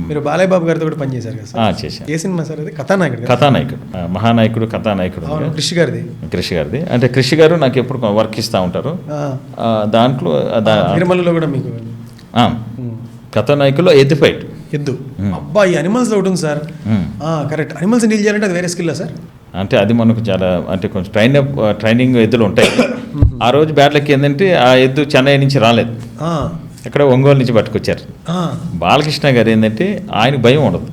మీరు బాలయ్య బాబు గారితో కూడా పనిచేశారు కదా సార్? చేశాను. ఏ సినిమా సార్ అది? కథానాయకుడు. కథానాయకుడు, మహానాయకుడు, కథానాయకుడు. కృషి గారిది. కృషి గారిది అంటే కృషి గారు నాకు ఎప్పుడు వర్క్ ఇస్తూ ఉంటారు. దాంట్లో నిర్మలలో కూడా మీకు కథానాయకుల్లో ఎద్దు ఫైట్. ఎద్దు అబ్బా, ఈ అనిమల్స్ ఒకటి ఉంది సార్. కరెక్ట్. అనిమల్స్ డీల్ చేయాలంటే అది వేరే స్కిల్ సార్? అంటే అది మనకు చాలా అంటే కొంచెం ట్రైనింగ్ ఎద్దులు ఉంటాయి. ఆ రోజు బ్యాట్లకి ఏంటంటే ఆ ఎద్దు చెన్నై నుంచి రాలేదు, ఎక్కడ ఒంగోలు నుంచి పట్టుకొచ్చారు. బాలకృష్ణ గారు ఏంటంటే ఆయనకు భయం ఉండదు.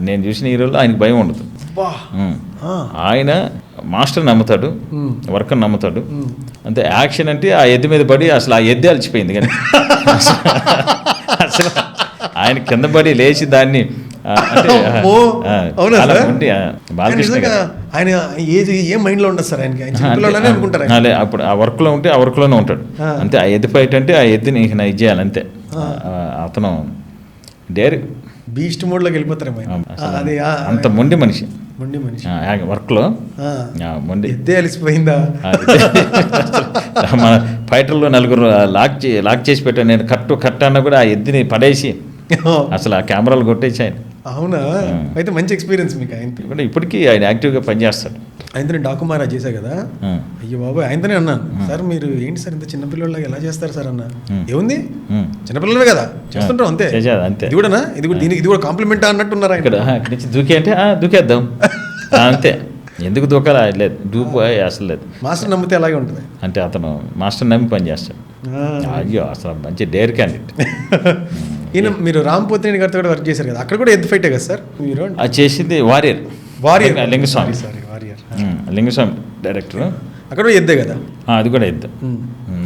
నేను చూసిన హీరోలో ఆయనకు భయం ఉండదు. ఆయన మాస్టర్ నమ్ముతాడు, వర్కర్ నమ్ముతాడు. అంతే. యాక్షన్ అంటే ఆ ఎద్దు మీద పడి అసలు ఆ ఎద్దే అలిచిపోయింది కానీ అసలు ఆయన కింద పడి లేచి దాన్ని బాలకృష్ణ ఆయన ఏం మైండ్ లో ఉండదు సార్ అప్పుడు ఆ వర్క్ లో ఉంటే ఆ వర్క్ లోనే ఉంటాడు అంతే. ఆ ఎద్దు ఫైట్ అంటే ఆ ఎద్దుని ఇది చేయాలి అంతే. అతను డైరెక్ట్ బీస్ట్ మోడ్ లోకి వెళ్ళిపోతారు. అంత మొండి మనిషి వర్క్ లో మొండి. ఎద్దే అలిసిపోయిందా? మన ఫైటర్లో నలుగురు లాక్ చేసి పెట్టాను నేను. కట్ అన్నా కూడా ఆ ఎద్దుని పడేసి అసలు ఆ కెమెరాలు కొట్టేసి ఆయన. అవునా? అయితే మంచి ఎక్స్పీరియన్స్ మీకు. ఆయన ఇప్పటికీ ఆయన యాక్టివ్గా పనిచేస్తాడు. ఆయనతో డాకుమారా చేశా కదా, అయ్యో బాబు ఆయనతోనే అన్నాను, సార్ మీరు ఏంటి సార్ ఇంత చిన్నపిల్లలాగా ఎలా చేస్తారు సార్ అన్న. ఏముంది, చిన్నపిల్లలే కదా చేస్తుంటాం అంతే. ఇది కూడా ఇది కూడా కాంప్లిమెంట్ అన్నట్టున్నారు ఆయన. అక్కడి నుంచి దూకి అంటే దూకేద్దాం అంతే. ఎందుకు దూకాలి లేదు, దూపు అసలు లేదు. మాస్టర్ నమ్మితే అలాగే ఉంటుంది. అంటే అతను మాస్టర్ నమ్మి పని చేస్తాడు. అయ్యో అసలు మంచి డేర్ క్యాండిడేట్. ఈయన మీరు రాంపోతినేని గారితో కూడా వర్క్ చేశారు కదా, అక్కడ కూడా ఎద్దు ఫైటే కదా సార్ మీరు? అది చేసింది వారియర్ లింగస్వామి. లింగస్వామి డైరెక్టర్. అక్కడ ఎద్దే కదా? అది కూడా ఎద్దు.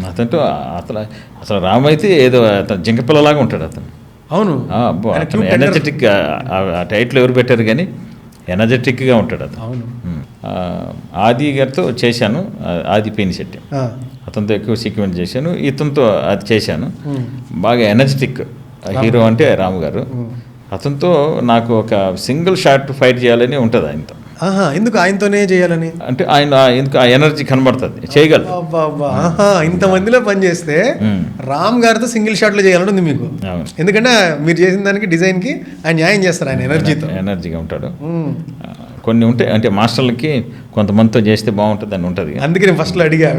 అతను అసలు రామ్ అయితే ఏదో అతను జింకపిల్లలాగా ఉంటాడు అతను. అవును. అతను ఎనర్జెటిక్. ఆ టైటిల్ ఎవరు పెట్టారు కానీ ఎనర్జెటిక్గా ఉంటాడు అతను. అవును. ఆది గారితో చేశాను, ఆది పెనిశెట్టి. అతనితో ఎక్కువ సీక్వెన్స్ చేశాను. ఇతనితో అది చేశాను. బాగా ఎనర్జెటిక్ హీరో అంటే రాము గారు. అతనితో నాకు ఒక సింగిల్ షాట్ ఫైట్ చేయాలని ఉంటుంది ఆయనతో. ఎందుకు ఆయనతోనే చేయాలని? అంటే ఆయన ఎందుకు ఆ ఎనర్జీ కనబడుతుంది, చేయగలరు. ఇంతమందిలో పని చేస్తే రామ్ గారితో సింగిల్ షాట్ లో చేయాలంటుంది మీకు. ఎందుకంటే మీరు చేసిన దానికి డిజైన్ కి ఆయన న్యాయం చేస్తారు. ఆయన ఎనర్జీగా ఉంటాడు. కొన్ని ఉంటాయి అంటే మాస్టర్లకి కొంతమందితో చేస్తే బాగుంటుంది అని ఉంటుంది. అందుకే నేను ఫస్ట్ లో అడిగా.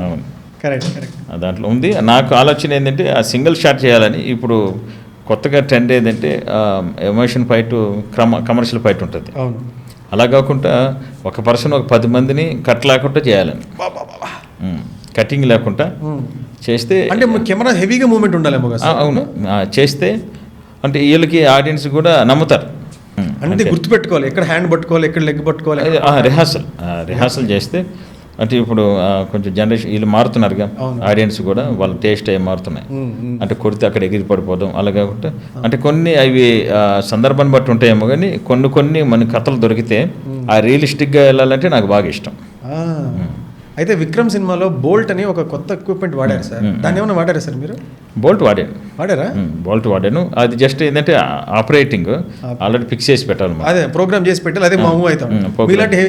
అవును, కరెక్ట్. దాంట్లో ఉంది. నాకు ఆలోచన ఏంటంటే ఆ సింగిల్ షాట్ చేయాలని. ఇప్పుడు కొత్తగా ట్రెండ్ ఏంటంటే ఎమోషన్ ఫైట్, కమర్షియల్ ఫైట్ ఉంటుంది. అవును. అలా కాకుండా ఒక పర్సన్ ఒక 10 మందిని కట్ లేకుండా చేయాలని, కటింగ్ లేకుండా చేస్తే అంటే కెమెరా హెవీగా మూమెంట్ ఉండాలేమో కదా? అవును. చేస్తే అంటే వీళ్ళకి ఆడియన్స్ కూడా నమ్ముతారు. అంటే గుర్తుపెట్టుకోవాలి, ఎక్కడ హ్యాండ్ పట్టుకోవాలి, ఎక్కడ లెగ్ పట్టుకోవాలి. రిహార్సల్ చేస్తే అంటే ఇప్పుడు కొంచెం జనరేషన్ వీళ్ళు మారుతున్నారుగా, ఆడియన్స్ కూడా వాళ్ళ టేస్ట్ అవి మారుతున్నాయి. అంటే కొడితే అక్కడ ఎగిరి పడిపోవడం అలా కాకుండా అంటే కొన్ని అవి సందర్భాన్ని బట్టి ఉంటాయేమో కానీ కొన్ని మన కథలు దొరికితే ఆ రియలిస్టిక్గా వెళ్ళాలంటే నాకు బాగా ఇష్టం. అయితే విక్రమ్ సినిమాలో బోల్ట్ అని ఒక కొత్త ఎక్విప్మెంట్ వాడారు సార్, దాన్ని ఏమైనా వాడారా సార్ మీరు? బోల్ట్ వాడారా? బోల్ట్ వాడాను. అది జస్ట్ ఏంటంటే ఆపరేటింగ్ ఆల్రెడీ ఫిక్స్ చేసి పెట్టాలి, అదే ప్రోగ్రామ్ చేసి పెట్టాలి, అదే మూవ్ అవుతాం.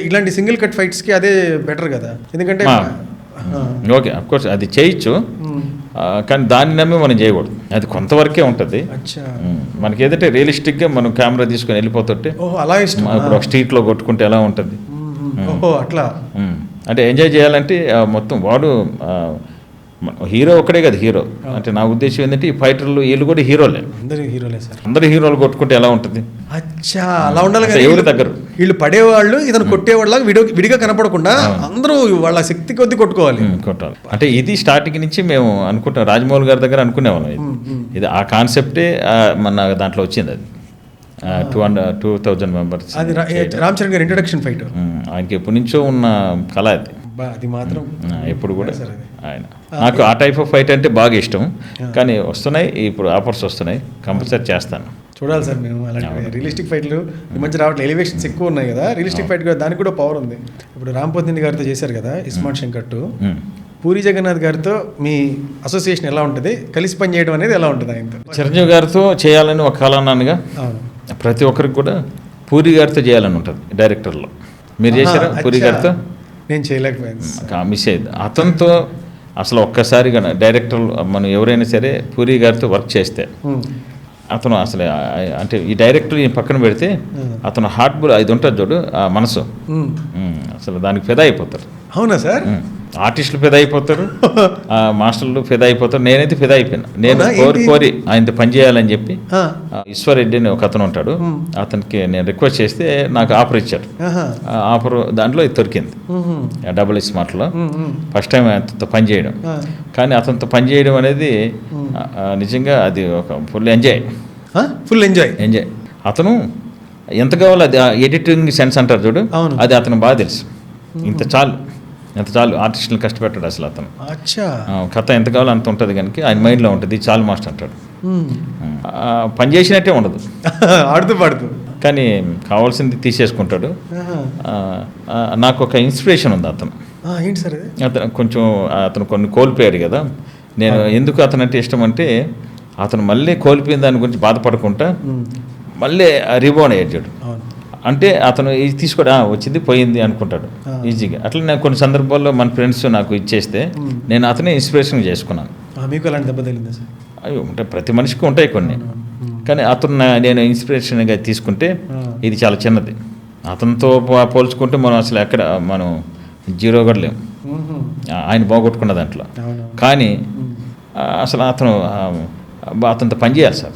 ఇలాంటి సింగిల్ కట్ ఫైట్స్ కి అదే బెటర్ కదా, ఎందుకంటే ఓకే అఫ్ కోర్స్ అది చేయొచ్చు కానీ దాన్ని నమ్మి మనం చేయకూడదు. అది కొంతవరకే ఉంటుంది. మనకి ఏదంటే రియలిస్టిక్గా మనం కెమెరా తీసుకొని వెళ్ళిపోతుంటే అలా ఇష్టం. ఇప్పుడు ఒక స్ట్రీట్లో కొట్టుకుంటే ఎలా ఉంటుంది అట్లా. అంటే ఎంజాయ్ చేయాలంటే మొత్తం వాడు హీరో ఒక్కడే కదా హీరో. అంటే నా ఉద్దేశం ఏంటంటే ఈ ఫైటర్లు వీళ్ళు కూడా హీరోలే. అందరు హీరోలు కొట్టుకుంటే ఎలా ఉంటుంది? అచ్చా, అలా ఉండాలి కదా. ఎవరు దగ్గర వీళ్ళు పడేవాళ్ళు ఇతను కొట్టేవాళ్ళ విడిగా కనపడకుండా అందరూ వాళ్ళ శక్తి కొద్ది కొట్టుకోవాలి. అంటే ఇది స్టార్టింగ్ నుంచి మేము అనుకుంటాం, రాజమౌళి గారి దగ్గర అనుకునేవాళ్ళం. ఇది ఆ కాన్సెప్టే మన దాంట్లో వచ్చింది. అది 2000 మెంబర్స్. అది రామ్ చరణ్ గారి ఇంట్రడక్షన్ ఫైట్. ఆయనకి ఎప్పటి నుంచో ఉన్న కళ అది. అది మాత్రం ఎప్పుడు కూడా ఆయన నాకు ఆ టైప్ ఆఫ్ ఫైట్ అంటే బాగా ఇష్టం. కానీ వస్తున్నాయి ఇప్పుడు ఆఫర్స్ వస్తున్నాయి, కంపల్సరీ చేస్తాను. చూడాలి సార్ మేము అలాంటి రియలిస్టిక్ ఫైట్లు ఈ మధ్య రావట్లేదు. ఎలివేషన్స్ ఎక్కువ ఉన్నాయి కదా రియలిస్టిక్ ఫైట్, దానికి కూడా పవర్ ఉంది. ఇప్పుడు రాంపోతినేని గారితో చేశారు కదా ఇస్మార్ట్ శంకర్ 2, పూరి జగన్నాథ్ గారితో మీ అసోసియేషన్ ఎలా ఉంటుంది, కలిసి పని చేయడం అనేది ఎలా ఉంటుంది ఆయనతో? చిరంజీవి గారితో చేయాలని ఒక కళ అన్నానుగా. ప్రతి ఒక్కరికి కూడా పూరి గారితో చేయాలని ఉంటుంది డైరెక్టర్లో. మీరు చేశారా పూరి గారితో? నేను చేయలేకపోయాను, మిస్ అయ్యింది. అతనితో అసలు ఒక్కసారిగా డైరెక్టర్ మనం ఎవరైనా సరే పూరి గారితో వర్క్ చేస్తే అతను అసలు అంటే ఈ డైరెక్టర్ ఈ పక్కన పెడితే అతను హార్ట్ బుల్ ఇది ఉంటుంది చూడు ఆ మనసు అసలు దానికి ఫిదా అయిపోతారు. అవునా సార్? ఆర్టిస్టులు ఫిదా అయిపోతారు, మాస్టర్లు ఫిదా అయిపోతారు. నేనైతే ఫిదా అయిపోయాను. నేను అవునా? కోరి ఆయనతో పని చేయాలని చెప్పి ఈశ్వర్ రెడ్డి అని ఒక అతను ఉంటాడు, అతనికి నేను రిక్వెస్ట్ చేస్తే నాకు ఆఫర్ ఇచ్చాడు. ఆఫర్ దాంట్లో ఇది దొరికింది డబుల్ స్మార్ట్లో. ఫస్ట్ టైం అతనితో పని చేయడం, కానీ అతనితో పని చేయడం అనేది నిజంగా అది ఒక ఫుల్ ఎంజాయ్. అతను ఎంత కావాలో అది ఎడిటింగ్ సెన్స్ అంటారు చూడు, అది అతను బాగా తెలుసు. ఎంత చాలు ఆర్టిస్టులు కష్టపెట్టాడు అసలు అతను. కథ ఎంత కావాలో అంత ఉంటుంది కనుక ఆయన మైండ్లో ఉంటుంది. చాలు మాస్టర్ అంటాడు. పని చేసినట్టే ఉండదు, ఆడుతూ పాడుతూ, కానీ కావాల్సింది తీసేసుకుంటాడు. నాకు ఒక ఇన్స్పిరేషన్ ఉంది అతను. ఏంటి సార్? అతను కొన్ని కోల్పోయాడు కదా. నేను ఎందుకు అతను అంటే ఇష్టం అంటే, అతను మళ్ళీ కోల్పోయిన దాని గురించి బాధపడకుండా మళ్ళీ రీబౌండ్ అయ్యాడు. అంటే అతను ఇది తీసుకోవడం వచ్చింది పోయింది అనుకుంటాడు ఈజీగా. అట్లా నేను కొన్ని సందర్భాల్లో మన ఫ్రెండ్స్ నాకు ఇచ్చేస్తే నేను అతనే ఇన్స్పిరేషన్ చేసుకున్నాను. మీకు అలాంటి దెబ్బ తగిలిందా సార్? అవి ఉంటాయి, ప్రతి మనిషికి ఉంటాయి కొన్ని, కానీ అతను నేను ఇన్స్పిరేషన్గా తీసుకుంటే ఇది చాలా చిన్నది. అతనితో పోల్చుకుంటే మనం అసలు ఎక్కడ మనం జీరో కూడా లేము ఆయన బాగొట్టుకున్న దాంట్లో. కానీ అసలు అతనితో పనిచేయాలి సార్.